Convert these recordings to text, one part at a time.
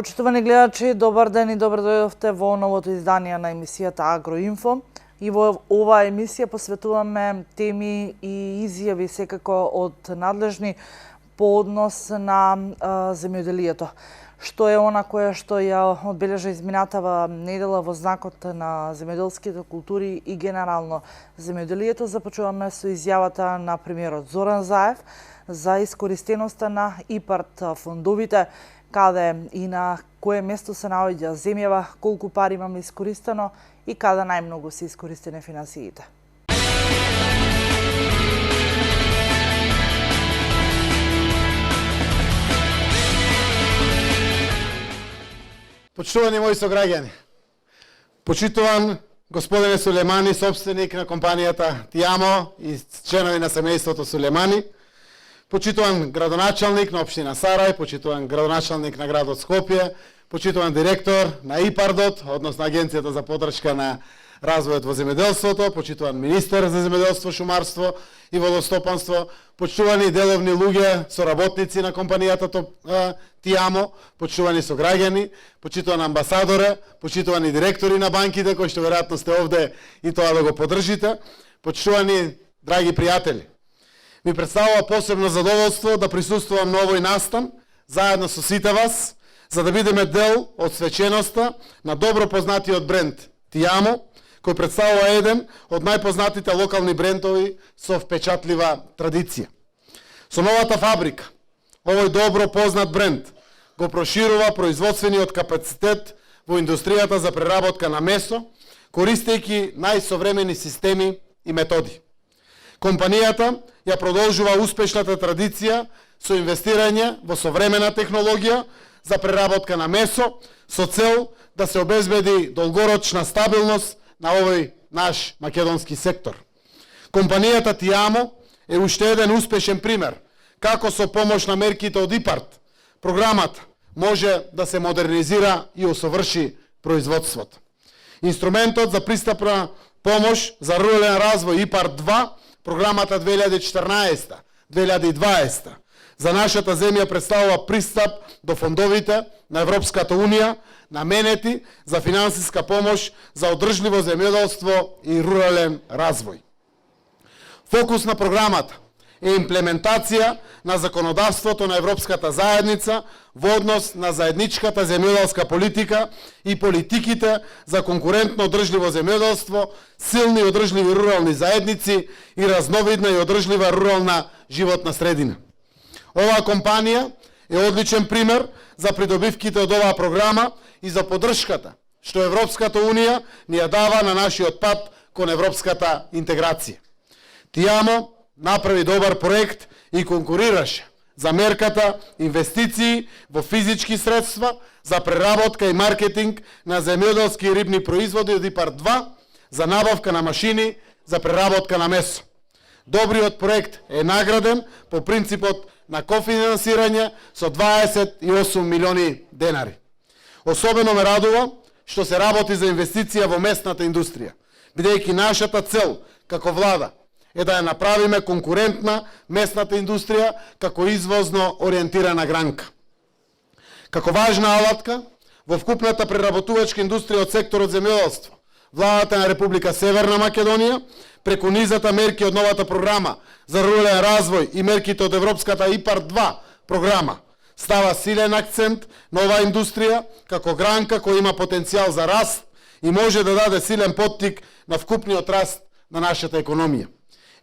Почитувани гледачи, добар ден и добро дојдовте во новото издание на емисијата Агроинфо. И во оваа емисија посветуваме теми и изјави секако од надлежни по однос на земјоделието. Што е она кое што ја одбележа изминатава недела во знакот на земјоделските култури и генерално земјоделието. Започуваме со изјавата на премиерот Зоран Заев за искористеноста на ИПАРД фондовите, каде и на кое место се наоѓа земјава, колку пари имаме искористено и каде најмногу се искористени финансиите. Почитувани мои сограѓани, почитуван господине Сулемани, собственик на компанијата Тиамо и членови на семејството Сулемани, почитуван градоначалник на општина Сарај, почитуван градоначалник на градот Скопје, почитуван директор на ИПАРДот, односно Агенцијата за поддршка на развојот во земјоделството, почитуван министер за земјоделство, шумарство и водостопанство, почитувани деловни луѓе, соработници на компанијата Тиамо, почитувани сограѓани, почитуван амбасадоре, почитувани директори на банките, кои што веројатно сте овде и тоа да го поддржите, почитувани драги пријатели. Ми представува посебно задоволство да присуствувам на овој настан, заедно со сите вас, за да бидеме дел од свеченоста на добро познатиот бренд Тиамо, кој представува еден од најпознатите локални брендови со впечатлива традиција. Со новата фабрика, овој добро познат бренд го проширува производствениот капацитет во индустријата за преработка на месо, користејќи најсовремени системи и методи. Компанијата ја продолжува успешната традиција со инвестирање во современа технологија за преработка на месо со цел да се обезбеди долгорочна стабилност на овој наш македонски сектор. Компанијата Тиамо е уште еден успешен пример како со помош на мерките од ИПАРД програмата може да се модернизира и усоврши производството. Инструментот за пристапна помош за рурален развој ИПАРД 2, програмата 2014-2020 за нашата земја представува пристап до фондовите на Европската Унија, наменети за финансиска помош за одржливо земјоделство и рурален развој. Фокус на програмата е имплементација на законодавството на Европската заедница во однос на заедничката земјоделска политика и политиките за конкурентно одржливо земјоделство, силни и одржливи рурални заедници и разновидна и одржлива рурална животна средина. Оваа компанија е одличен пример за придобивките од оваа програма и за поддршката што Европската Унија ни ја дава на нашиот пат кон европската интеграција. Тиамо направи добар проект и конкурираше за мерката инвестиции во физички средства за преработка и маркетинг на земјоделски и рибни производи од ИПАРД 2 за набавка на машини за преработка на месо. Добриот проект е награден по принципот на кофинансирање со 28 милиони денари. Особено ме радува што се работи за инвестиција во местната индустрија, бидејќи нашата цел како влада е да ја направиме конкурентна местната индустрија како извозно ориентирана гранка. Како важна алатка во вкупната преработувачка индустрија од секторот земјоделство, владата на Република Северна Македонија преку низата мерки од новата програма за рурален развој и мерките од Европската ИПАРД 2 програма става силен акцент на оваа индустрија како гранка која има потенцијал за раст и може да даде силен поттик на вкупниот раст на нашата економија.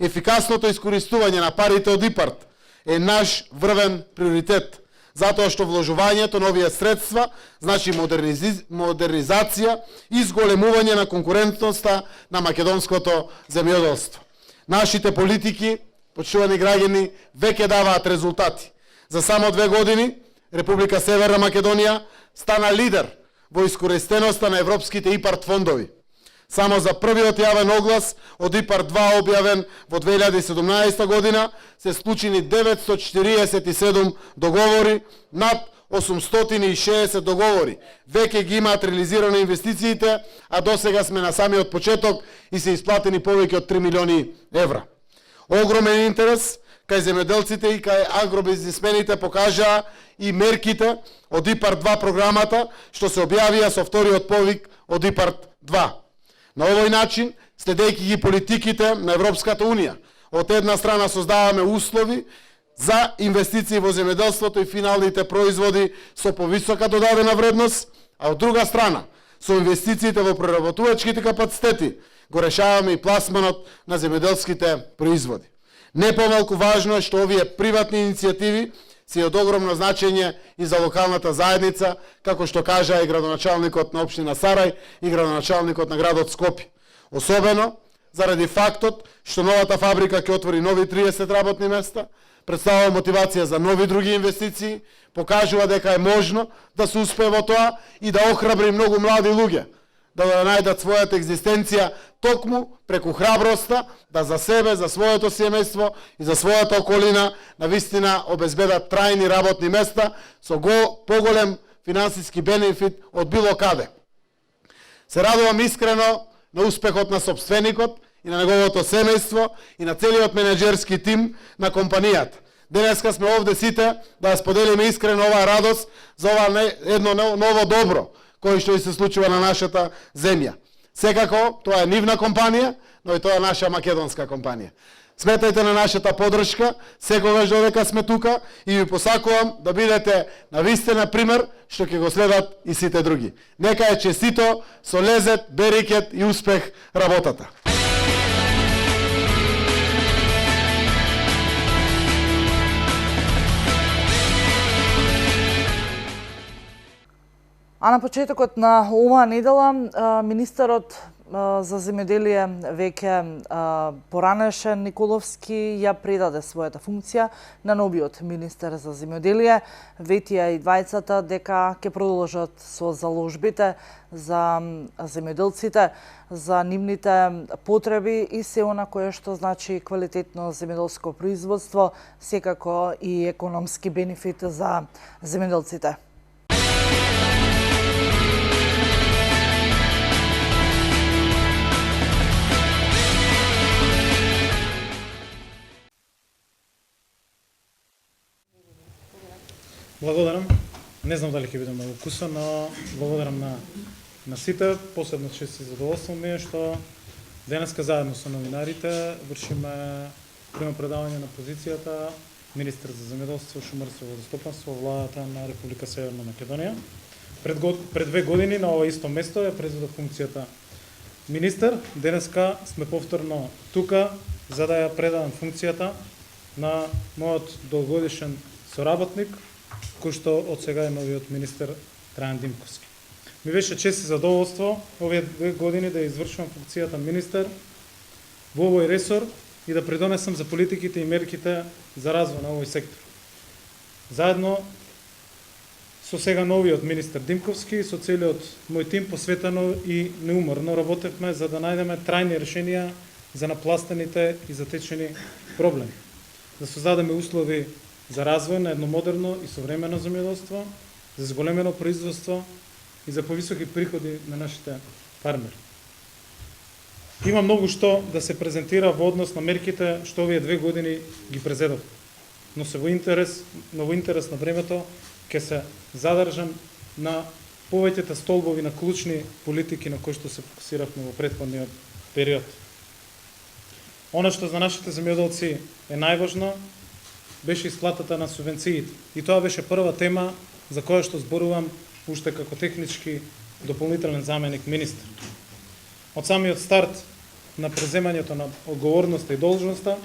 Ефикасното искористување на парите од ИПАРД е наш врвен приоритет, затоа што вложувањето на овие средства значи модернизација и зголемување на конкурентноста на македонското земјоделство. Нашите политики, почитувани граѓани, веќе даваат резултати. За само 2 години Република Северна Македонија стана лидер во искористеноста на европските ИПАРД фондови. Само за првиот јавен оглас од ИПАРД 2 објавен во 2017 година се склучени 947 договори, над 860 договори. Веќе ги имаат реализирано инвестициите, а досега сме на самиот почеток и се исплатени повеќе од 3 милиони евра. Огромен интерес кај земјоделците и кај агробизнисмените покажаа и мерките од ИПАРД 2 програмата што се објавија со вториот повик од ИПАРД 2. На овој начин, следејќи ги политиките на Европската Унија, од една страна создаваме услови за инвестиции во земјоделството и финалните производи со повисока додадена вредност, а од друга страна, со инвестициите во преработувачките капацитети, го решаваме и пласманот на земјоделските производи. Не помалку важно е што овие приватни иницијативи се од огромно значење и за локалната заедница, како што кажа и градоначалникот на општина Сарај и градоначалникот на градот Скопје. Особено заради фактот што новата фабрика ќе отвори нови 30 работни места, представува мотивација за нови други инвестиции, покажува дека е можно да се успее во тоа и да охрабри многу млади луѓе да најдат својата екзистенција токму преку храброста да за себе, за своето семејство и за својата околина навистина обезбедат трајни работни места со поголем финансиски бенефит од било каде. Се радувам искрено на успехот на собственикот и на неговото семејство и на целиот менеджерски тим на компанијата. Денеска сме овде сите да ја споделиме искрено оваа радост за ова едно ново добро кој што и се случува на нашата земја. Секако, тоа е нивна компанија, но и тоа е наша македонска компанија. Сметајте на нашата поддршка, секогаш додека сме тука и ви посакувам да бидете навистина пример што ќе го следат и сите други. Нека е честито, со лезет, берекет и успех работата. А на почетокот на оваа недела, министерот за земјоделие веќе поранешен Николовски ја предаде својата функција на новиот министер за земјоделие. Ветија и двајцата дека ќе продолжат со заложбите за земјоделците, за нивните потреби и се она кое што значи квалитетно земјоделско производство, секако и економски бенефит за земјоделците. Благодарам. Не знам дали ќе биде многу вкусно, но благодарам на сите. Посебно чест и задоволство ми е што денеска заедно со новинарите вршиме примопредавање на позицијата министер за земјоделство, шумарство и водостопанство во владата на Република Северна Македонија. Пред 2 години на ова исто место ја презедов функцијата министер. Денеска сме повторно тука за да ја предадам функцијата на мојот долгогодишен соработник, кој што од сега е новиот министер Трајан Димковски. Ми беше чест и задоволство овие 2 години да извршувам функцијата министер во овој ресор и да придонесам за политиките и мерките за развој на овој сектор. Заедно со сега новиот министер Димковски и со целиот мој тим посветено и неуморно работевме за да најдеме трајни решенија за напластените и затечени проблеми. Да создадеме услови за развој на едно модерно и современо земјоделство, за зголемено производство и за повисоки приходи на нашите фармери. Има многу што да се презентира во однос на мерките што овие 2 години ги презедов. Но во интерес на времето ќе се задржам на повеќето столбови на клучни политики на кои што се фокусиравме во претходниот период. Она што за нашите земјоделци е најважно беше исплатата на субвенциите. И тоа беше прва тема за која што зборувам уште како технички дополнителен заменик министер. Од самиот старт на преземањето на одговорноста и должноста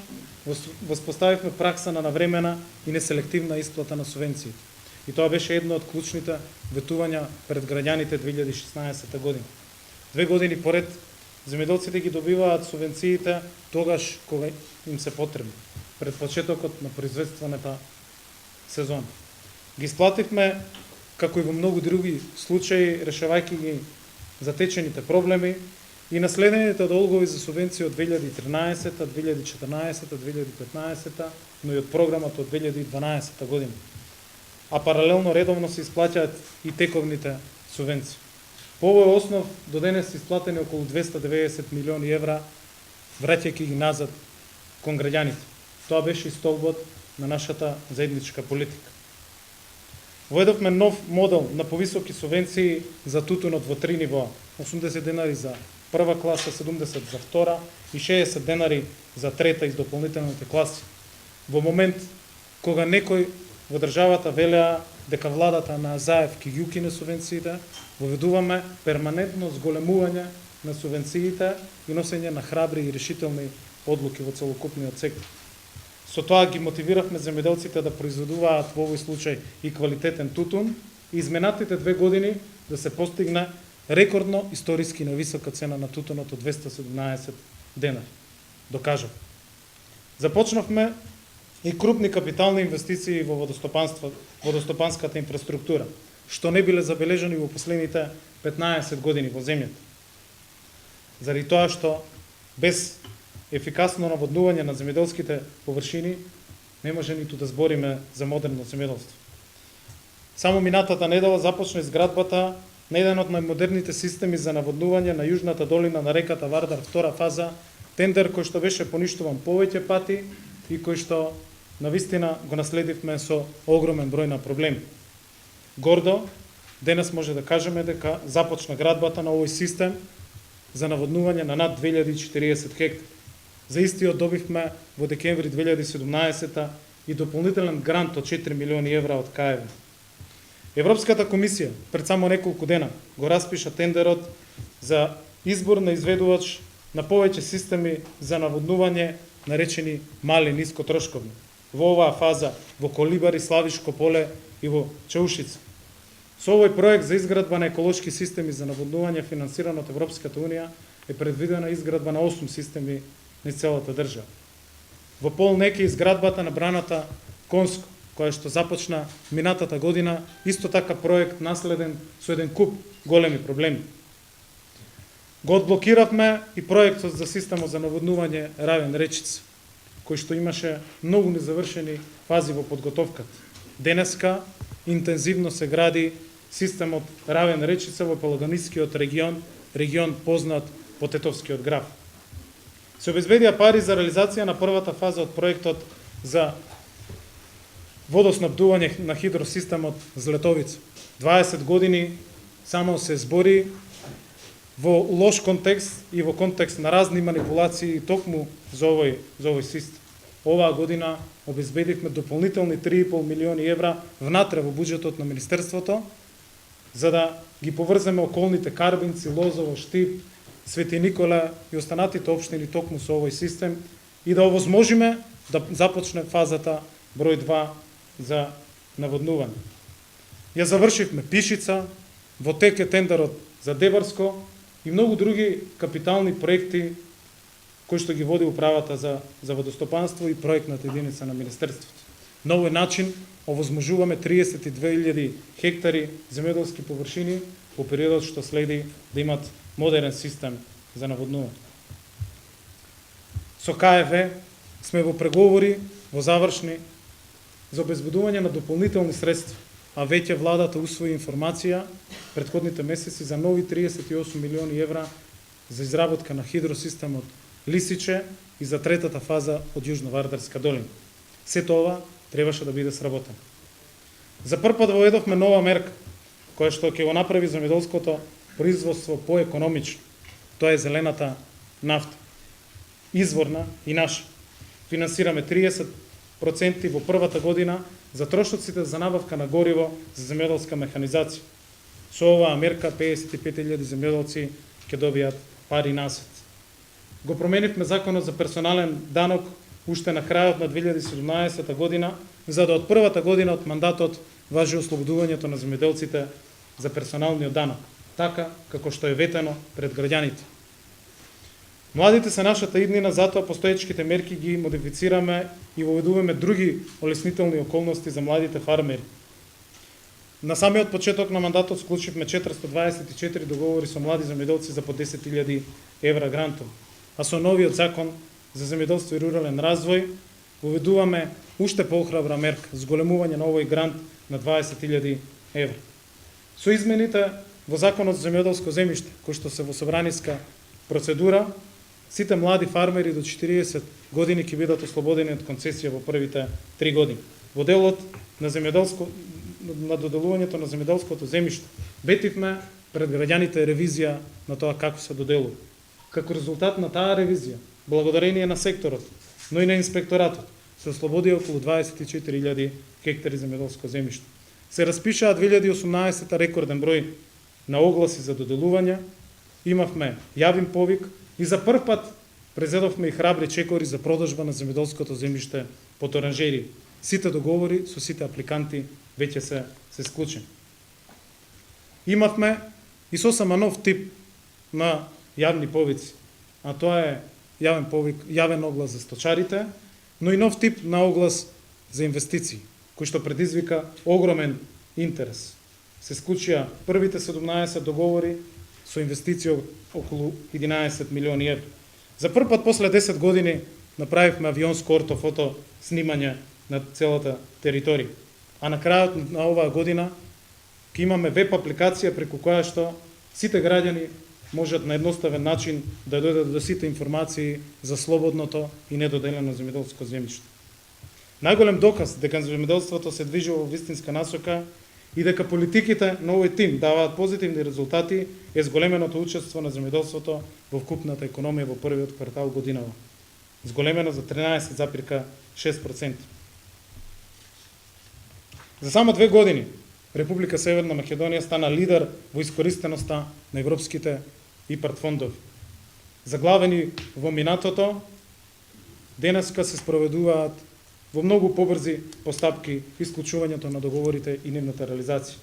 воспоставивме пракса на навремена и неселективна исплата на субвенциите. И тоа беше едно од клучните ветувања пред граѓаните 2016 година. 2 години поред земјоделците ги добиваат субвенциите тогаш кога им се потребни, пред почетокот на производствената сезона. Ги исплативме, како и во многу други случаи, решавајќи ги затечените проблеми и наследените долгови за субвенции од 2013, 2014, 2015, но и од програмата од 2012 година. А паралелно редовно се исплаќаат и тековните субвенции. По овој основ до денес се исплатени околу 290 милиони евра, враќајќи ги назад кон граѓаните. Тоа беше и столбот на нашата заедничка политика. Воведовме нов модел на повисоки субвенции за тутунот во 3 нивоа. 80 денари за прва класа, 70 за втора и 60 денари за трета и дополнителните класи. Во момент кога некој во државата велеа дека владата на Азаев ќе ги укине субвенциите, воведуваме перманентно зголемување на субвенциите и носење на храбри и решителни одлуки во целокупниот сектор. Со тоа ги мотивиравме земјоделците да произведуваат во овој случај и квалитетен тутун и изминатите 2 години да се постигне рекордно историски нависока цена на тутунот од 217 денари. Докажав. Започнавме и крупни капитални инвестиции во водостопанската инфраструктура, што не биле забележани во последните 15 години во земјата. Заради тоа што без ефикасно наводнување на земјоделските површини не може ниту да збориме за модерно земјоделство. Само минатата недела започна изградбата на еден од најмодерните системи за наводнување на јужната долина на реката Вардар, втора фаза, тендер кој што беше поништуван повеќе пати и кој што навистина го наследивме со огромен број на проблеми. Гордо, денес може да кажеме дека започна градбата на овој систем за наводнување на над 2040 хектари. За истиот добивме во декември 2017 и дополнителен грант од 4 милиони евра од КФ. Европската комисија пред само неколку дена го распиша тендерот за избор на изведувач на повеќе системи за наводнување наречени мали нискотрошковни. Во оваа фаза во Колибари, Славишко поле и во Чаушица. Со овој проект за изградба на еколошки системи за наводнување финансиран од Европската унија е предвидена изградба на 8 системи низ целата држава. Во Пол Неке изградбата на браната Конско, која што започна минатата година, исто така проект наследен со еден куп големи проблеми. Го одблокиравме и проектот за системот за наводнување Равен Речица, кој што имаше многу незавршени фази во подготовката. Денеска интензивно се гради системот Равен Речица во Пелагонискиот регион познат по Тетовскиот граф. Се обезбедија пари за реализација на првата фаза од проектот за водоснабдување на хидросистемот Злетовица. 20 години само се збори во лош контекст и во контекст на разни манипулации токму за овој систем. Оваа година обезбедивме дополнителни 3,5 милиони евра внатре во буџетот на Министерството, за да ги поврземе околните Карбинци, Лозово, Штип, Свети Никола и останатите општини токму со овој систем и да овозможиме да започне фазата број 2 за наводнување. Ја завршивме Пишица, во тек е тендерот за Дебарско и многу други капитални проекти кои што ги води управата за водостопанство и проектната единица на Министерството. На овој начин овозможуваме 32.000 хектари земјоделски површини во периодот што следи да имат модерен систем за наводнување. Со КФ сме во преговори, во завршни, за обезбедување на дополнителни средства, а веќе владата усвои информација претходните месеци за нови 38 милиони евра за изработка на хидросистемот Лисиче и за третата фаза од Јужно-Вардарска долина. Сето ова требаше да биде сработено. За прв пат воведовме нова мерка, која што ќе го направи земјоделското производство поекономично. Тоа е зелената нафта. Изворна и наша. Финансираме 30% во првата година за трошоците за набавка на гориво за земјоделска механизација. Со оваа мерка 55.000 земјоделци ќе добијат пари насет. Го променивме законот за персонален данок уште на крајот на 2017 година, за да од првата година од мандатот важи ослободувањето на земјоделците за персоналниот данок, така како што е ветено пред граѓаните. Младите се нашата иднина, затоа постоечките мерки ги модифицираме и воведуваме други олеснителни околности за младите фармери. На самиот почеток на мандатот склучивме 424 договори со млади земјоделци за по 10.000 евра грантови. А со новиот закон за земјоделство и рурален развој воведуваме уште поохрабра мерка, зголемување на овој грант на 20.000 евра. Со измените во законот за земјоделско земјиште, кој што се во собраниска процедура, сите млади фармери до 40 години ќе бидат ослободени од концесија во првите 3 години. Во делот на на доделувањето на земјоделското земјиште. Ветивме пред граѓаните ревизија на тоа како се доделува. Како резултат на таа ревизија, благодарение на секторот, но и на инспекторатот, се ослободи околу 24.000 хектари земјоделско земјиште. Се распишаа 2018 рекорден број на огласи за доделување, имавме јавен повик и за прв пат презедовме и храбри чекори за продажба на земјоделското земјиште под оранжери. Сите договори со сите апликанти веќе се склучени. Имавме и сосема нов тип на јавни повици, а тоа е јавен оглас за сточарите, но и нов тип на оглас за инвестиции, кој што предизвика огромен интерес. Се склучија првите 17 договори со инвестиции околу 11 милиони евра. За прв пат после 10 години направивме авионско ортофото снимање на целата територија. А на крајот на оваа година ќе имаме веб апликација преку која што сите граѓани можат на едноставен начин да дојдат до сите информации за слободното и недоделено земјоделско земјиште. Најголем доказ дека земјоделството се движи во вистинска насока и дека политиките на овој тим даваат позитивни резултати е зголеменото учество на земјоделството во вкупната економија во првиот квартал годинава. Зголемено за 13,6%. За само 2 години Република Северна Македонија стана лидер во искористеноста на европските ИПАРД фондови. Заглавени во минатото, денеска се спроведуваат во многу побрзи постапки исклучувањето на договорите и нивната реализација.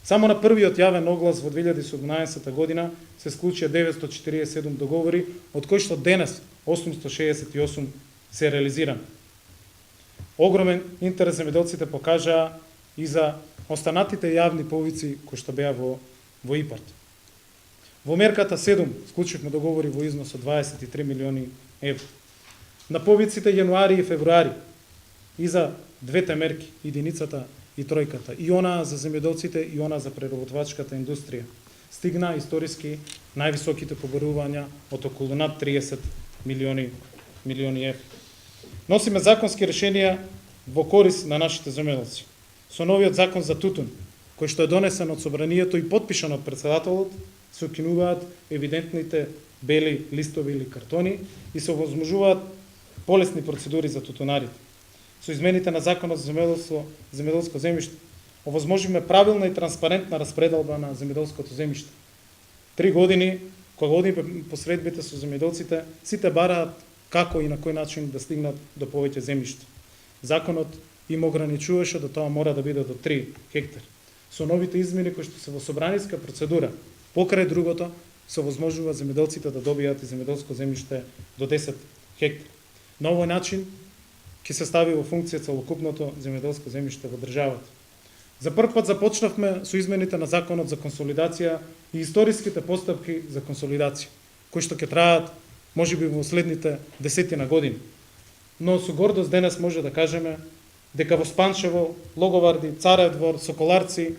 Само на првиот јавен оглас во 2017 година се склучија 947 договори, од кои што денес 868 се реализирани. Огромен интерес земјоделците покажаа и за останатите јавни повици кои што беа во ИПАРД. Во мерката 7 склучивме договори во износ од 23 милиони евра. На повиците јануари и февруари и за двете мерки, единицата и тројката, и она за земјоделците и она за преработвачката индустрија, стигна историски највисоките побарувања од околу над 30 милиони евра. Носиме законски решенија во корис на нашите земјоделци. Со новиот закон за тутун, кој што е донесен од собранието и подпишан од председателот, се укинуваат евидентните бели листови или картони и се овозможуваат полесни процедури за тутунарите. Со измените на законот за земјоделско земјиште овозможиме правилна и транспарентна распределба на земјоделското земјиште. 3 години, кога одиме по средбите со земјоделците, сите бараат како и на кој начин да стигнат до повеќе земјиште. Законот им ограничуваше да тоа мора да биде до 3 хектари. Со новите измени кои што се во собраниска процедура, покрај другото, се овозможува земјоделците да добијат и земјоделско земјиште до 10 хектари. На овој начин ќе се стави во функција целокупното земјоделско земјиште во државата. За прв пат започнавме со измените на законот за консолидација и историските постапки за консолидација, кои што ќе траат можеби во следните 10 години. Но со гордост денес може да кажеме дека во Спанчево, Логоварди, Царев двор, Соколарци,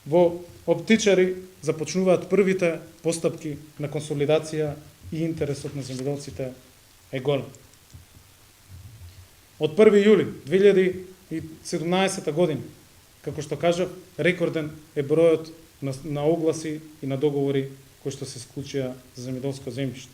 во Оптичари започнуваат првите постапки на консолидација и интересот на земјоделците е голем. Од 1 јули 2017 година, како што кажав, рекорден е бројот на огласи и на договори кои што се склучија за земјоделско земјиште.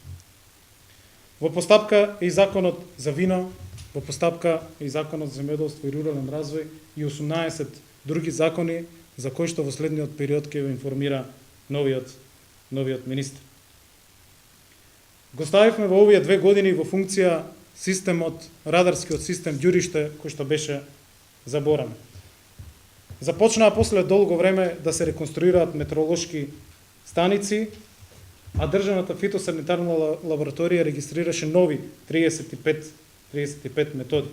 Во постапка е и законот за вино, во постапка е и законот за земјоделство и рурален развој и 18 други закони за кои што во следниот период ќе ве информира новиот министр. Го ставивме во овие 2 години во функција системот, радарскиот систем Ѓуриште, кој што беше заборавен. Започнаа после долго време да се реконструираат метеоролошки станици, а државната фитосанитарна лабораторија регистрираше нови 35 методи.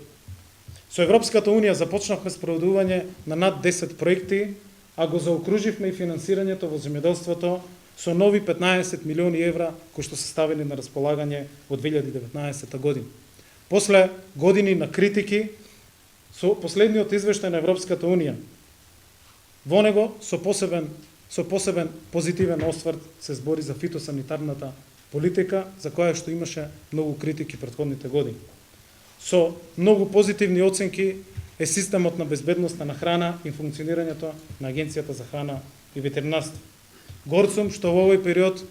Со Европската унија започнавме спроведување на над 10 проекти, а го заокруживме и финансирањето во земјоделството со нови 15 милиони евра кои што се ставени на располагање во 2019 година. После години на критики, со последниот извештај на Европската унија, во него со посебен позитивен осврт се збори за фитосанитарната политика, за која што имаше многу критики претходните години. Со многу позитивни оценки е системот на безбедноста на храна и функционирањето на Агенцијата за храна и ветеринарство. Горд сум што во овој период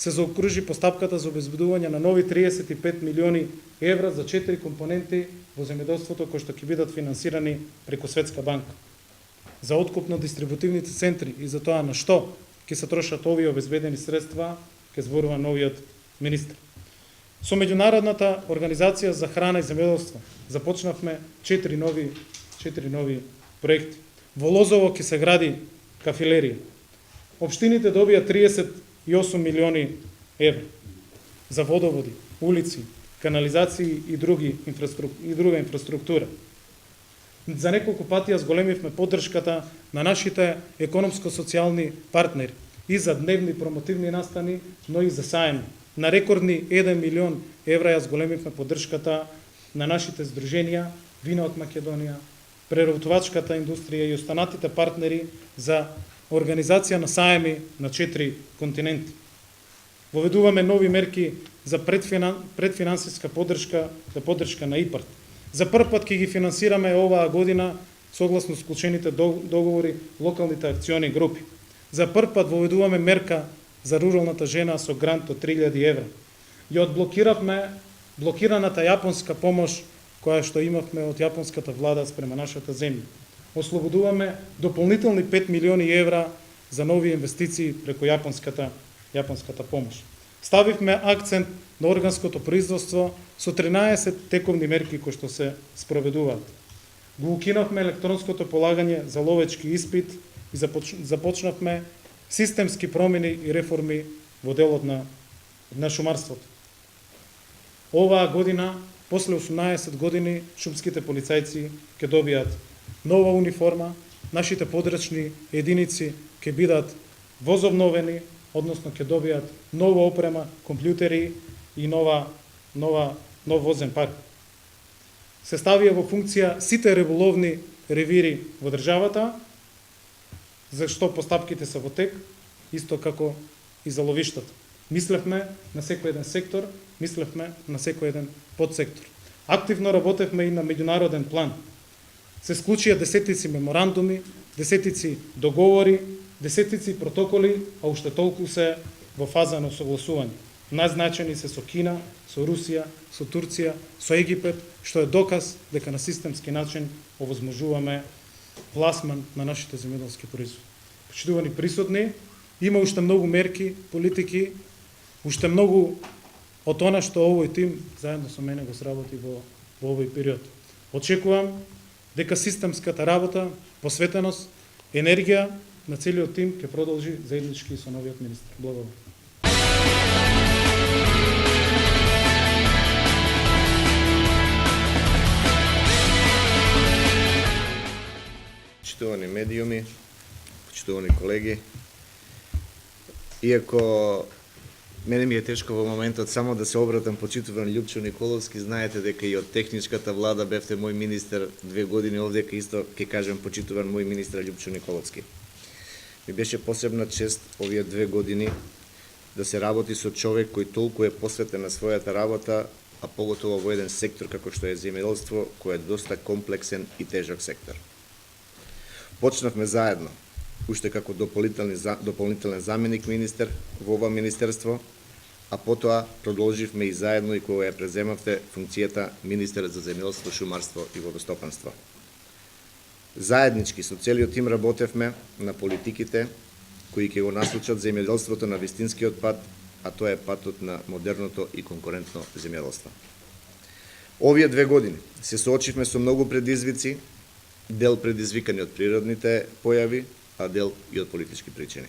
се заокружи постапката за обезбедување на нови 35 милиони евра за 4 компоненти во земјоделството кои што ќе бидат финансирани преку Светска банка. За откуп на дистрибутивните центри и за тоа на што ќе се трошат овие обезбедени средства, ќе зборува новиот министр. Со Меѓународната организација за храна и земјоделство започнавме 4 нови проекти. Во Лозово ќе се гради кафилерија. Општините добија 38 милиони евра за водоводи, улици, канализации и друга инфраструктура. За неколку пати ја зголемивме поддршката на нашите економско-социјални партнери и за дневни промотивни настани, но и за саеми. На рекордни 1 милион евра ја зголемивме поддршката на нашите здруженија Вина од Македонија, преработувачката индустрија и останатите партнери за организација на саеми на 4 континенти. Воведуваме нови мерки за предфинансиска поддршка на ИПАРД. За прв пат ќе ги финансираме оваа година согласно склучените договори локалните акциони групи. За прв пат воведуваме мерка за руралната жена со грант од 3000 евра. Ја одблокиравме блокираната јапонска помош која што имавме од јапонската влада спрема нашата земја. Ослободуваме дополнителни 5 милиони евра за нови инвестиции преку јапонската помош. Ставивме акцент на органското производство со 13 тековни мерки кои што се спроведуваат. Го укинавме електронското полагање за ловечки испит и започнавме системски промени и реформи во делот на шумарството. Оваа година, после 18 години, шумските полицајци ќе добијат нова униформа, нашите подрачни единици ќе бидат возобновени, односно ќе добијат нова опрема, компјутери и нов возен парк. Се ставија во функција сите риболовни ревири во државата, зашто постапките се во тек, исто како и за ловиштата. Мислевме на секој еден сектор, мислевме на секој еден подсектор. Активно работевме и на меѓународен план. Се склучија десетици меморандуми, десетици договори, десетици протоколи, а уште толку се во фаза на согласување. Назначени се со Кина, со Русија, со Турција, со Египет, што е доказ дека на системски начин овозможуваме пласман на нашите земјоделски производи. Почитувани присутни, има уште многу мерки, политики, уште многу од она што овој тим заедно со мене го сработи во овој период. Очекувам дека системската работа, посветеност, енергија на целиот тим ќе продолжи заеднички со новиот министр. Благодарам. Почитувани медиуми, почитувани колеги, иако мене ми е тешко во моментот само да се обратам почитуван Љупчо Николовски, знаете дека и од техничката влада бевте мој министер 2 години овдека, исто ќе кажем почитуван мој министер Љупчо Николовски. Ми беше посебна чест овие 2 години да се работи со човек кој толку е посветен на својата работа, а поготово во еден сектор како што е земјоделство, кој е доста комплексен и тежок сектор. Почнавме заедно, уште како дополнителен заменик министер во ова министерство, а потоа продолживме и заедно и кога ја преземавте функцијата министер за земјоделство, шумарство и водостопанство. Заеднички со целиот тим работевме на политиките кои ќе го насочат земјоделството на вистинскиот пат, а тоа е патот на модерното и конкурентно земјоделство. Овие 2 години се соочивме со многу предизвици, дел предизвикани од природните појави, а дел и од политички причини.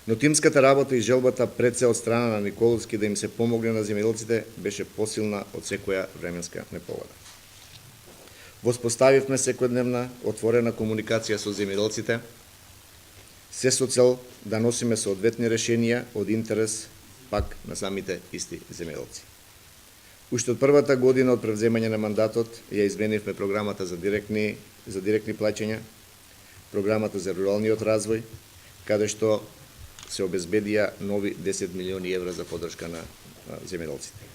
Но тимската работа и желбата пред се од страна на Николовски да им се помогне на земјоделците беше посилна од секоја временска непогода. Воспоставивме секојдневна отворена комуникација со земјоделците, се со цел да носиме соодветни решенија од интерес пак на самите исти земјоделци. Уште од првата година од превземање на мандатот ја изменивме програмата за директни плаќања, програмата за руралниот развој, каде што се обезбедија нови 10 милиони евра за поддршка на земјоделците.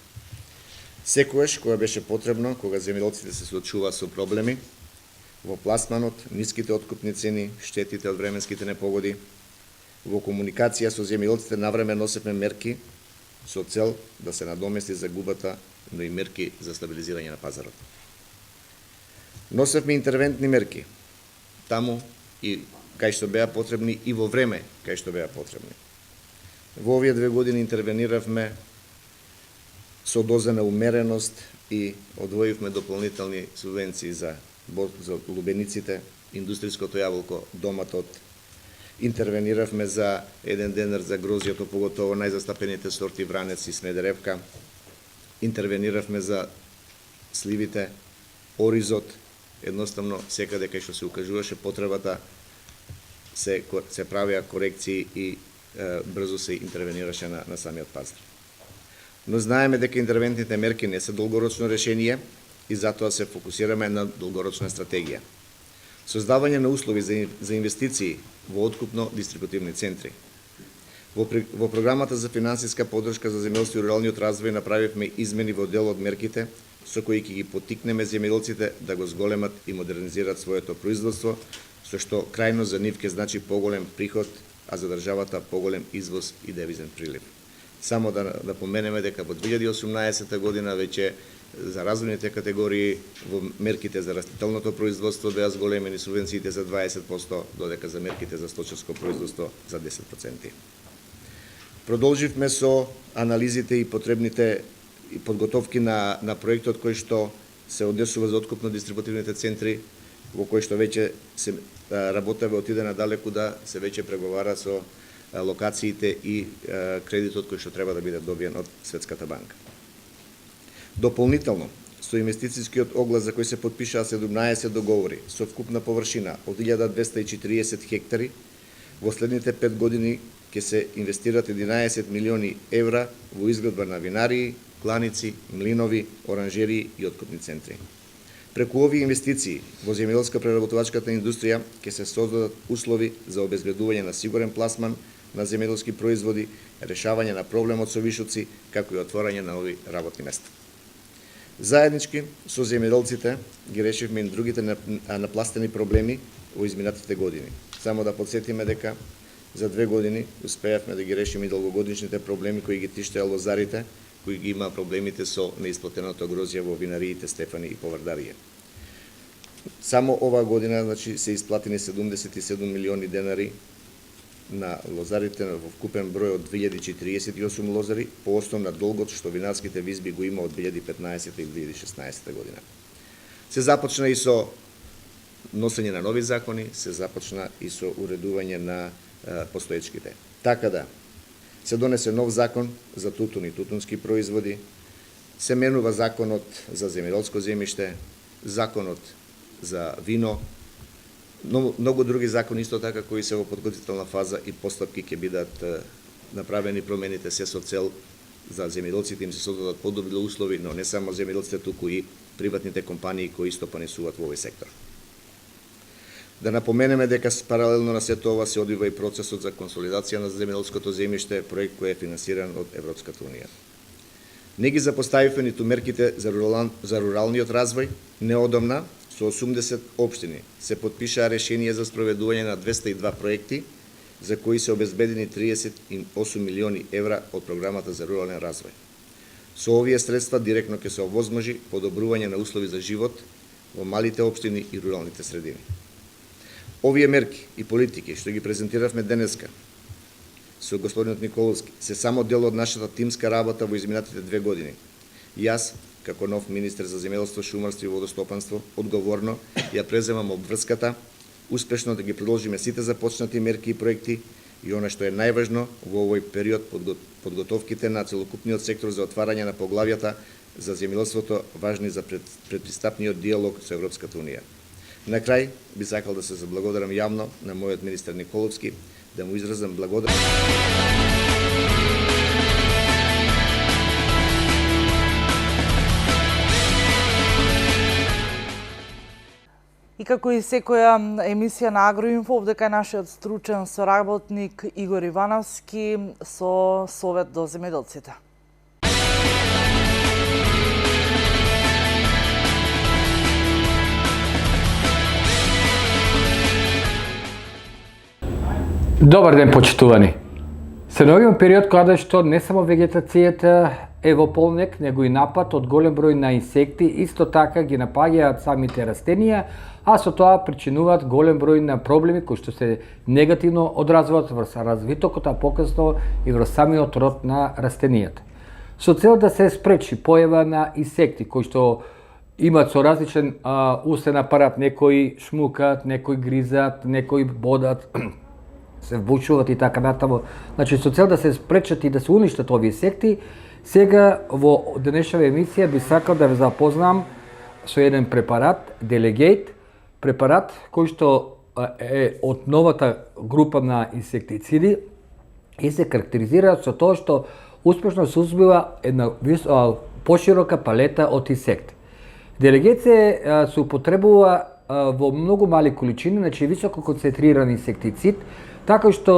Секогаш кога беше потребно, кога земјоделците се соочуваа со проблеми, во пласманот, ниските откупни цени, штетите од временските непогоди. Во комуникација со земјоделците навреме носевме мерки со цел да се надомести загубата, но и мерки за стабилизирање на пазарот. Носевме интервентни мерки таму и кај што беа потребни и во време кај што беа потребни. Во овие 2 години интервениравме со доза на умереност и одвоивме дополнителни субвенции за лубениците, индустријското јаболко, доматот. Интервениравме за 1 денар за грозјото, поготово најзастапените сорти вранец и смедеревка. Интервениравме за сливите, оризот. Едноставно, секаде кај што се укажуваше потребата, се правеа корекции и брзо се интервенираше на самиот пазар. Но знаеме дека интервентните мерки не се долгорочно решение и затоа се фокусираме на долгорочна стратегија. Создавање на услови за инвестиции во откупно-дистрибутивни центри. Во програмата за финансиска поддршка за земјоделство и руралниот развој направивме измени во дел од мерките со кои ќе ги поттикнеме земјоделците да го зголемат и модернизираат своето производство, со што крајно за нив ќе значи поголем приход, а за државата поголем извоз и девизен прилив. Само да поменеме дека во 2018 година веќе за развојните категории во мерките за растителното производство беа зголемени субвенциите за 20%, додека за мерките за сточарско производство за 10%. Продолживме со анализите и потребните подготовки на проектот кој што се однесува за откупно-дистрибутивните центри, во кој што веќе се работава отиде надалеку да се веќе преговара со локациите и кредитот кој што треба да биде добиен од Светската банка. Дополнително, со инвестицијскиот оглас за кој се подпишаа 17 договори со вкупна површина од 1240 хектари, во следните 5 години ќе се инвестират 11 милиони евра во изградба на винарии, кланици, млинови, оранжерии и откупни центри. Преку овие инвестиции во земјоделско-преработувачката индустрија ќе се создадат услови за обезбедување на сигурен пласман на земјоделски производи, решавање на проблемот со вишоци, како и отворање на нови работни места. Заеднички со земјоделците ги решивме и другите напластени проблеми во изминатите години. Само да подсетиме дека за 2 години успеавме да ги решиме и долгогодишните проблеми кои ги тиштеа лозарите, кои ги има проблемите со неисплатеното грозје во винариите Стефани и Повардарија. Само оваа година се исплатени 77 милиони денари на лозарите во вкупен број од 2048 лозари по основ на долгот што винарските визби го има од 2015 и 2016 година. Се започна и со носење на нови закони, се започна и со уредување на постоечките. Така да, се донесе нов закон за тутун и тутунски производи, се менува законот за земјоделско земјиште, законот за вино, многу други закони исто така кои се во подготвителна фаза и постапки ќе бидат направени промените се со цел за земјоделците им се создадат подобри услови, но не само земјоделците, туку и приватните компании кои исто панесуваат во овој сектор. Да напоменеме дека паралелно на сето ова се одвива и процесот за консолидација на земјоделското земјиште, проект кој е финансиран од Европската унија. Не ги запоставивме ниту мерките за руралниот развој. Неодамна со 80 општини се подпишаа решенија за спроведување на 202 проекти за кои се обезбедени 38 милиони евра од програмата за рурален развој. Со овие средства директно ќе се овозможи подобрување на услови за живот во малите општини и руралните средини. Овие мерки и политики што ги презентиравме денеска со господинот Николовски се само дел од нашата тимска работа во изминатите 2 години. Јас, како нов министер за земјоделство, шумарство и водостопанство, одговорно ја преземам обврската, успешно да ги продолжиме сите започнати мерки и проекти и она што е најважно во овој период подготовките на целокупниот сектор за отварање на поглавјата за земјоделството важни за предпристапниот диалог со Европската унија. На крај би сакал да се заблагодарам јавно на мојот министер Николовски, да му изразам благодарност. И како и секоја емисија на Агроинфо, овдека е нашиот стручен соработник Игор Ивановски со совет до земјоделците. Добар ден, почитувани. Се наоѓаме период кога што не само вегетацијата е во полнек, него и напад од голем број на инсекти, исто така ги напаѓаат самите растенија, а со тоа причинуваат голем број на проблеми кои што се негативно одразваат врз развитокот, а покасно и врз самиот род на растенијата. Со цел да се спречи појава на инсекти кои што имаат со различен устен апарат, некои шмукаат, некои гризат, некои бодат, се вбучуваат и така натаму. Значи, со цел да се спречат и да се уништат овие инсекти, сега во денешната емисија би сакал да ве запознам со еден препарат, Delegate, препарат кој што е од новата група на инсектициди и се карактеризира со тоа што успешно сузбива една поширока палета од инсекти. Delegate се употребува во многу мали количини, значи високо концентриран инсектицид, така што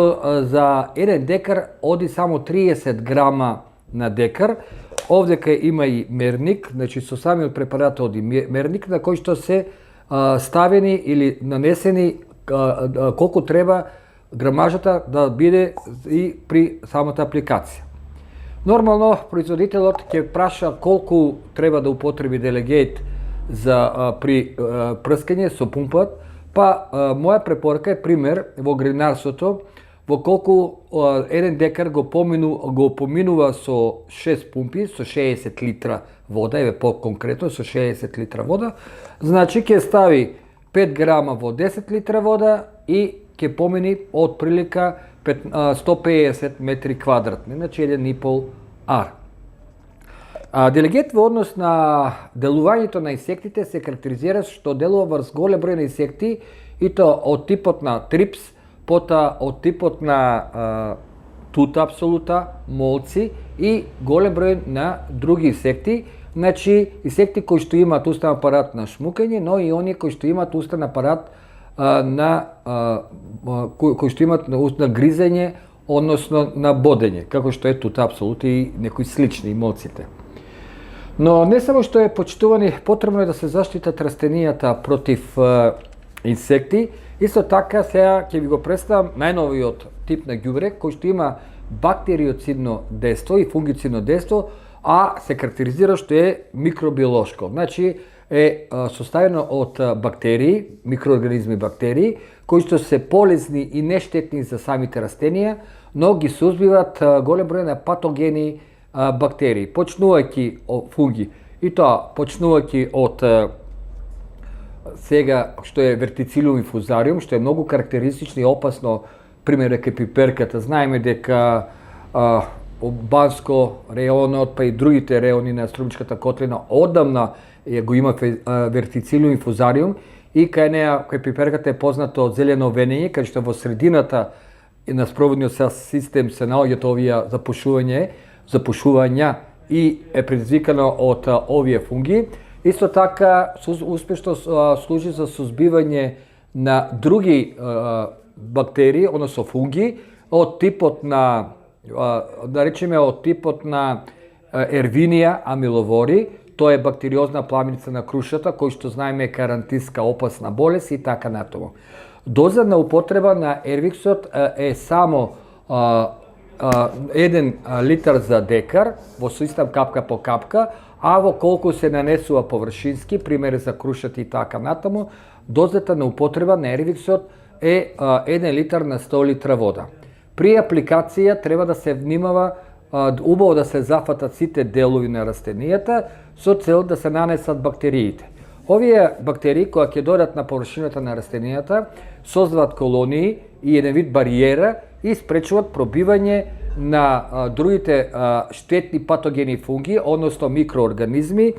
за 1 декар оди само 30 грама на декар. Овдека има и мерник, значи со самиот препарат оди мерник на кој што се ставени или нанесени колку треба грамажата да биде и при самата апликација. Нормално, производителот ќе праша колку треба да употреби Delegate при прскање со пумпат, па моја препорака е пример во гринарството, во колку 1 декар го поминува со 6 пумпи, со 60 литра вода, еве по-конкретно со 60 литра вода, значи ќе стави 5 грама во 10 литра вода и ќе помини од прилика 150 метри квадратни, значи 1,5 ар. Delegate во однос на делувањето на инсектите се карактеризира што делува врз голем број на инсекти и тоа од типот на трипс, потоа од типот на тута апсолута, молци и голем број на други инсекти, значи инсекти кои што имаат устен апарат на шмукање, но и оние кои што имаат устен апарат кои што имаат на гризење, односно на бодење, како што е тута апсолута и некои слични молците. Но не само што е почитувани, потребно е да се заштитат растенијата против инсекти, исто така сега ќе ви го представам најновиот тип на ѓубре кој што има бактериоцидно дејство и фунгицидно дејство, а се карактеризира што е микробиолошко. Значи е составено од бактерии, микроорганизми бактерии, кои што се полезни и нештетни за самите растенија, но ги сузбиваат голем број на патогени бактерии, почнувајќи од фунги, и тоа почнувајќи од сега што е вертицилиум и фузариум, што е многу карактеристично и опасно, пример е пиперката. Знаеме дека Банско реонот, па и другите реони на Струмичката котлина одамна го има вертицилиум и фузариум, и кај неа, кај пиперката е познато од зелено венење, кај што во средината на спроводниот систем се наоѓаат овие запушувања и е предизвикано од овие фунги. Исто така успешно служи за сузбивање на други бактерии, односно фунги, од типот на, да речеме, од типот на Ервинија амиловори. Тоа е бактериозна пламеница на крушата, кој што знаеме е карантинска опасна болест и така натаму. Доза на употреба на ервиксот е само 1 литар за декар, во систем капка по капка, а во колку се нанесува површински, пример за крушата и така натаму, дозата на употреба на ервиксот е 1 литар на 100 литра вода. При апликација треба да се внимава убаво да се зафатат сите делови на растенијата со цел да се нанесат бактериите. Овие бактерии кои ќе дојдат на површината на растенијата создаваат колонии и еден вид бариера и спречуваат пробивање на другите штетни патогени фунги, односно микроорганизми,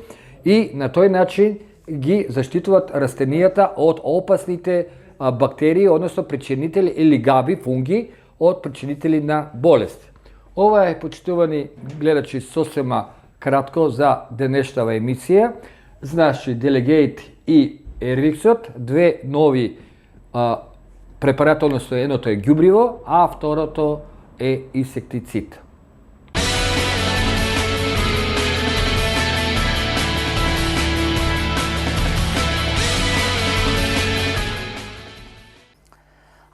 и на тој начин ги заштитуваат растенијата од опасните бактерии, односно причинители или габи фунги од причинители на болести. Ова е, почитувани гледачи, сосема кратко за денешната емисија. Значи, Delegate и ервиксот, две нови препарати, односно едното е ѓубриво, а второто е инсектицид.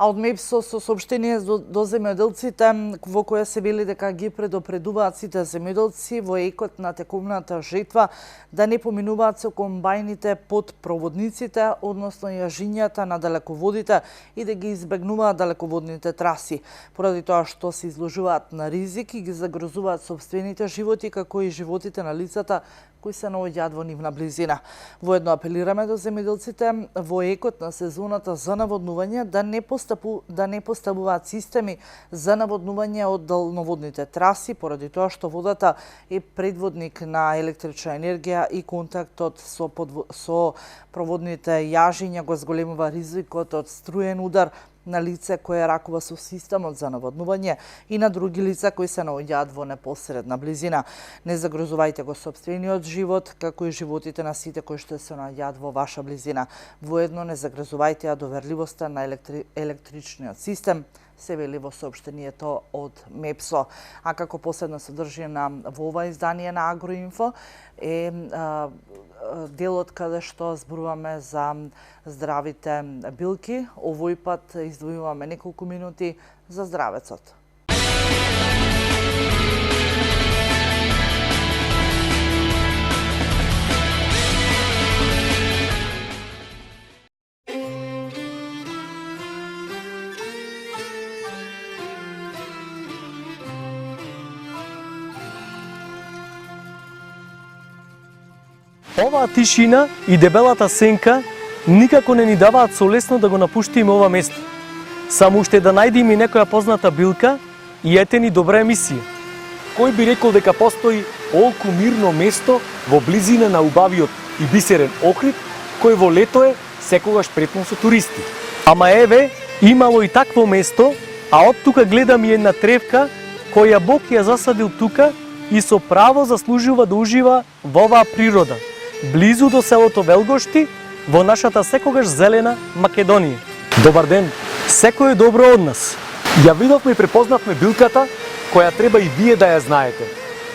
А од МЕПСО со соопштение до земјоделците во кое се вели дека ги предупредуваат сите земјоделци во екот на тековната жетва да не поминуваат со комбајните под проводниците, односно јажињата на далеководите и да ги избегнуваат далеководните траси, поради тоа што се изложуваат на ризик и ги загрозуваат сопствените животи, како и животите на лицата кои се наоѓаат во нивна близина. Воедно апелираме до земјоделците во екот на сезоната за наводнување да не поставуваат системи за наводнување од далноводните траси, поради тоа што водата е предводник на електрична енергија и контактот со проводните јажиња го зголемува ризикот од струен удар на лице кое ракува со системот за наводнување и на други лица кои се наоѓаат во непосредна близина. Не загрозувајте го сопствениот живот, како и животите на сите кои што се наоѓаат во ваша близина. Воедно не загрозувајте ја доверливоста на електричниот систем, се вели во соопштението од МЕПСО. А како последна содржина во ова издание на Агроинфо е делот каде што зборуваме за здравите билки. Овој пат издвојуваме неколку минути за здравецот. Оваа тишина и дебелата сенка никако не ни даваат солесно да го напуштиме ова место. Само уште да најдеме некоја позната билка и ете ни добра емисија. Кој би рекол дека постои олку мирно место во близина на убавиот и бисерен Охрид, кој во лето е секогаш претно со туристи. Ама еве, имало и такво место, а од тука гледам и една тревка која Бог ја засадил тука и со право заслужува да ужива во оваа природа, близу до селото Велгошти, во нашата секогаш зелена Македонија. Добар ден, секој е добро од нас. Ја видовме и препознавме билката, која треба и вие да ја знаете.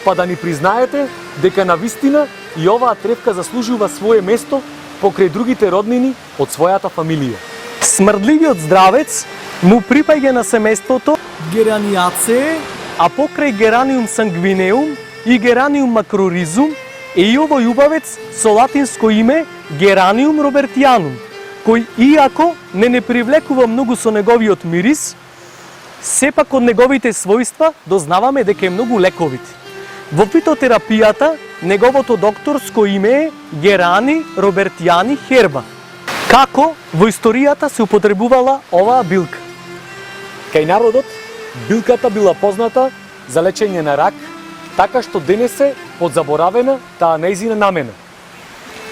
Па да ни признаете дека навистина и оваа тревка заслужува свое место покрај другите роднини од својата фамилија. Смрдливиот здравец му припаѓа на семејството Гераниацее, а покрај Гераниум сангвинеум и Гераниум макроризум е и овој убавец со латинско име Гераниум робертианум, кој иако не привлекува многу со неговиот мирис, сепак од неговите својства дознаваме дека е многу лековит. Во фитотерапијата неговото докторско име е Герани робертиани херба. Како во историјата се употребувала оваа билка? Кај народот билката била позната за лечење на рак, така што денес е подзаборавена таа нејзина намена.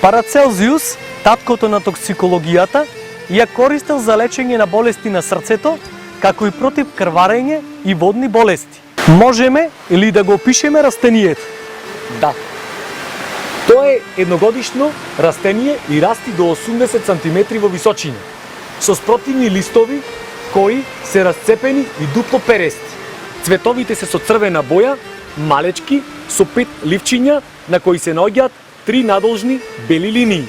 Парацелзиус, таткото на токсикологијата, ја користел за лечење на болести на срцето, како и против крварење и водни болести. Можеме или да го опишеме растенијето? Да. Тоа е едногодишно растение и расти до 80 см во височина, со спротивни листови кои се расцепени и дупло перести. Цветовите се со црвена боја, малечки, со 5 ливчиња на кои се наоѓаат 3 надолжни бели линии.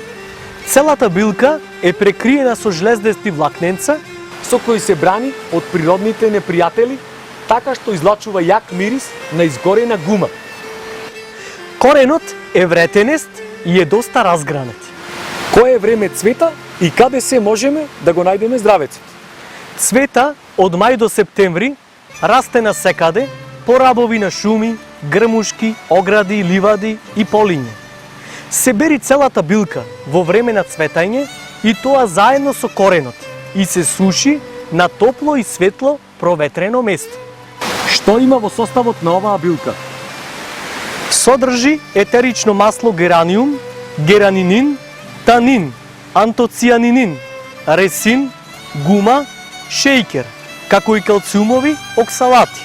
Целата билка е прекриена со жлездести влакненца, со кои се брани од природните непријатели, така што излачува јак мирис на изгорена гума. Коренот е вретенест и е доста разгранет. Кое време цвета и каде се можеме да го најдеме здравецот? Цвета од мај до септември, расте насекаде, по рабови на шуми, грмушки, огради, ливади и полиња. Се бери целата билка во време на цветање и тоа заедно со коренот и се суши на топло и светло проветрено место. Што има во составот на оваа билка? Содржи етерично масло гераниум, геранинин, танин, антоцианинин, ресин, гума, шејкер, како и калциумови оксалати.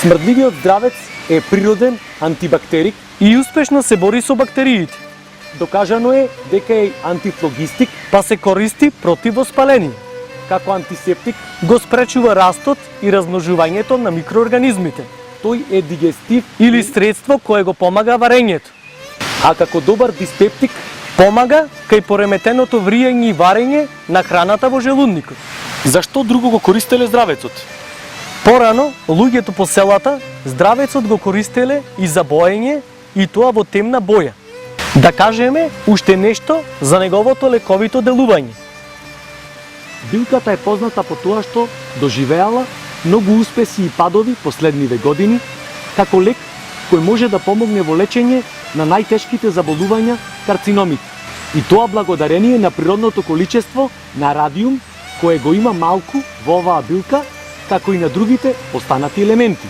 Смрдливиот здравец е природен антибактерик и успешно се бори со бактериите. Докажано е дека е антифлогистик, па се користи против воспаление. Како антисептик го спречува растот и размножувањето на микроорганизмите. Тој е дигестив или средство кое го помага варењето. А како добар диспептик помага кај пореметеното вриење и варење на храната во желудникот. Зашто друго го користеле здравецот? Порано, луѓето по селата, здравецот го користеле и за боење, и тоа во темна боја. Да кажеме уште нешто за неговото лековито делување. Билката е позната по тоа што доживеала многу успеси и падови последниве години, како лек кој може да помогне во лечење на најтешките заболувања карциномите. И тоа благодарение на природното количество на радиум кое го има малку во оваа билка, како и на другите останати елементи.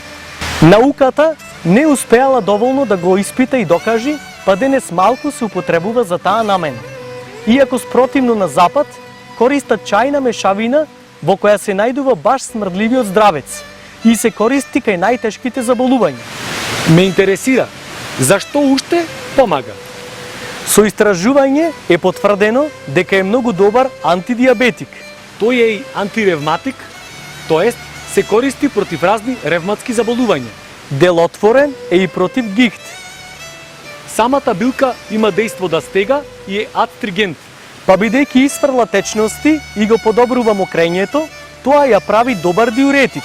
Науката не успеала доволно да го испита и докажи, па денес малку се употребува за таа намена. Иако спротивно на Запад, користат чајна мешавина во која се најдува баш смрдливиот здравец и се користи кај најтешките заболувања. Ме интересира, зашто уште помага? Со истражување е потврдено дека е многу добар антидиабетик. Тој е и антиревматик, тоест се користи против разни ревматски заболувања. Делотворен е и против гихт. Самата билка има дејство да стега и е адстригент. Па бидејќи изфрла течности и го подобрува мокрењето, тоа ја прави добар диуретик.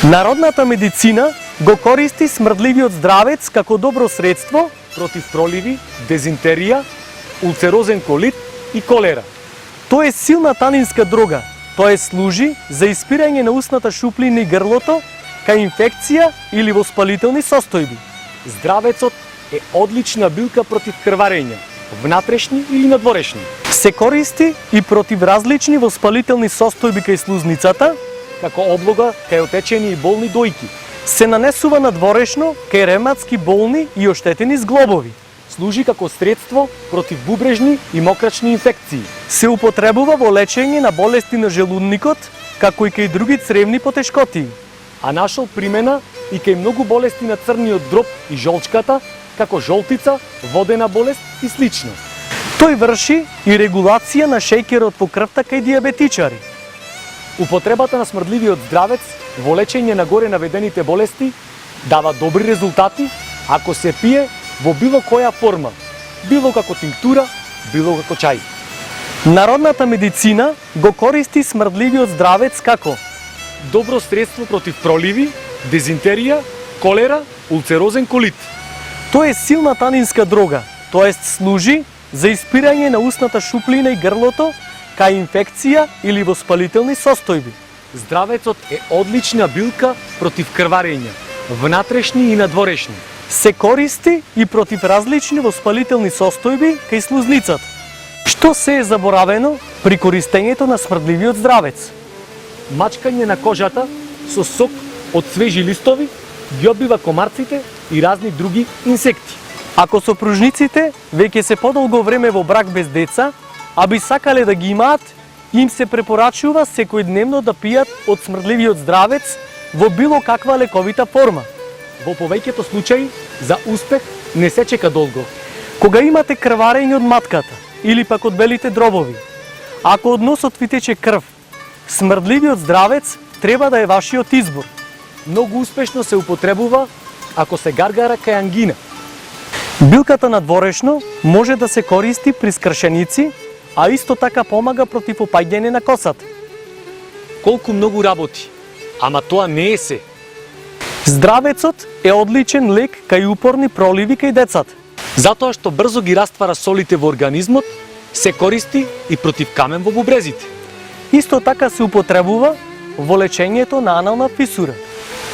Народната медицина го користи смрдливиот здравец како добро средство против проливи, дезинтерија, улцерозен колит и колера. Тоа е силна танинска дрога. Тоа служи за испирање на устната шуплина и грлото кај инфекција или воспалителни состојби. Здравецот е одлична билка против крварења, внатрешни или надворешни. Се користи и против различни воспалителни состојби кај слузницата, како облога кај отечени и болни дојки. Се нанесува надворешно кај ревматски болни и оштетени зглобови. Служи како средство против бубрежни и мокрачни инфекции. Се употребува во лечење на болести на желудникот, како и кај други цревни потешкотии. А нашол примена и кај многу болести на црниот дроб и жолчката, како жолтица, водена болест и слично. Тој врши и регулација на шејкерот во крвта кај диабетичари. Употребата на смрдливиот здравец во лечење на горе наведените болести дава добри резултати ако се пие во било која форма, било како тинктура, било како чај. Народната медицина го користи смрдливиот здравец како добро средство против проливи, дезинтерија, колера, улцерозен колит. Тоа е силна танинска дрога, тоест служи за испирање на устната шуплина и грлото кај инфекција или воспалителни состојби. Здравецот е одлична билка против крварења, внатрешни и надворешни. Се користи и против различни воспалителни состојби кај слузницата. Што се е заборавено при користењето на смрдливиот здравец? Мачкање на кожата со сок од свежи листови ги одбива комарците и разни други инсекти. Ако сопружниците веќе се подолго време во брак без деца, а би сакале да ги имаат, им се препорачува секојдневно да пијат од смрдливиот здравец во било каква лековита форма. Во повеќето случаи за успех не се чека долго. Кога имате крварење од матката или пак од белите дробови, ако од носот ви тече крв, смрдливиот здравец треба да е вашиот избор. Многу успешно се употребува ако се гаргара кај ангина. Билката надворешно може да се користи при скршеници, а исто така помага против опаѓање на косата. Колку многу работи, ама тоа не е се. Здравецот е одличен лек кај упорни проливи кај децата. Затоа што брзо ги раствара солите во организмот, се користи и против камен во бубрезите. Исто така се употребува во лечењето на анална фисура.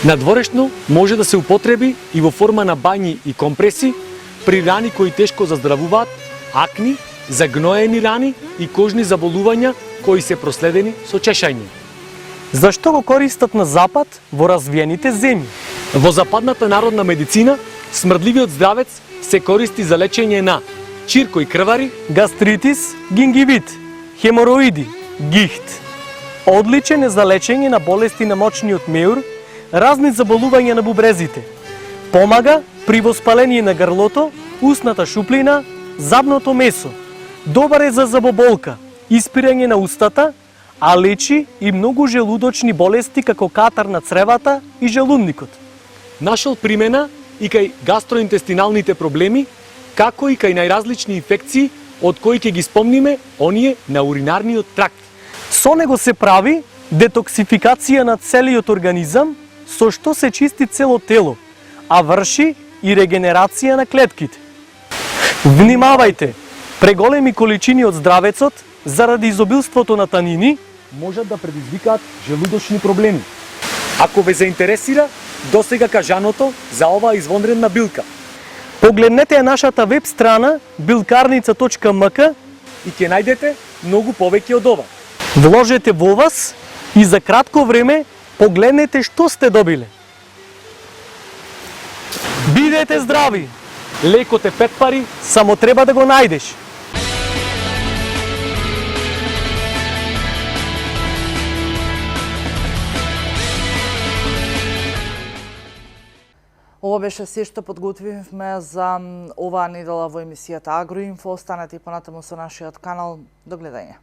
Надворешно може да се употреби и во форма на бањи и компреси при рани кои тешко заздравуваат, акни, загноени рани и кожни заболувања кои се проследени со чешање. Зашто го користат на Запад во развиените земји? Во западната народна медицина смрдливиот здравец се користи за лечење на чирко и крвари, гастритис, гингивит, хемороиди, гихт. Одличен е за лечење на болести на мочниот меур, разни заболувања на бубрезите. Помага при воспаление на грлото, устната шуплина, забното месо. Добар е за забоболка, испирање на устата, а лечи и многу желудочни болести како катар на цревата и желудникот. Нашол примена и кај гастроинтестиналните проблеми, како и кај најразлични инфекции, од кои ќе ги спомниме оние на уринарниот тракт. Со него се прави детоксификација на целиот организам, со што се чисти цело тело, а врши и регенерација на клетките. Внимавајте, преголеми количини од здравецот, заради изобилството на танини, можат да предизвикаат желудочни проблеми. Ако ве заинтересира, досега кажаното за оваа извонредна билка. Погледнете ја нашата веб страна bilkarnica.mk И ќе најдете многу повеќе од ова. Вложете во вас и за кратко време погледнете што сте добиле. Бидете здрави! Лекот е 5 пари. Само треба да го најдеш. Ова беше се што подготвивме за оваа недела во емисијата Агроинфо. Останете и понатаму со нашиот канал. До гледање.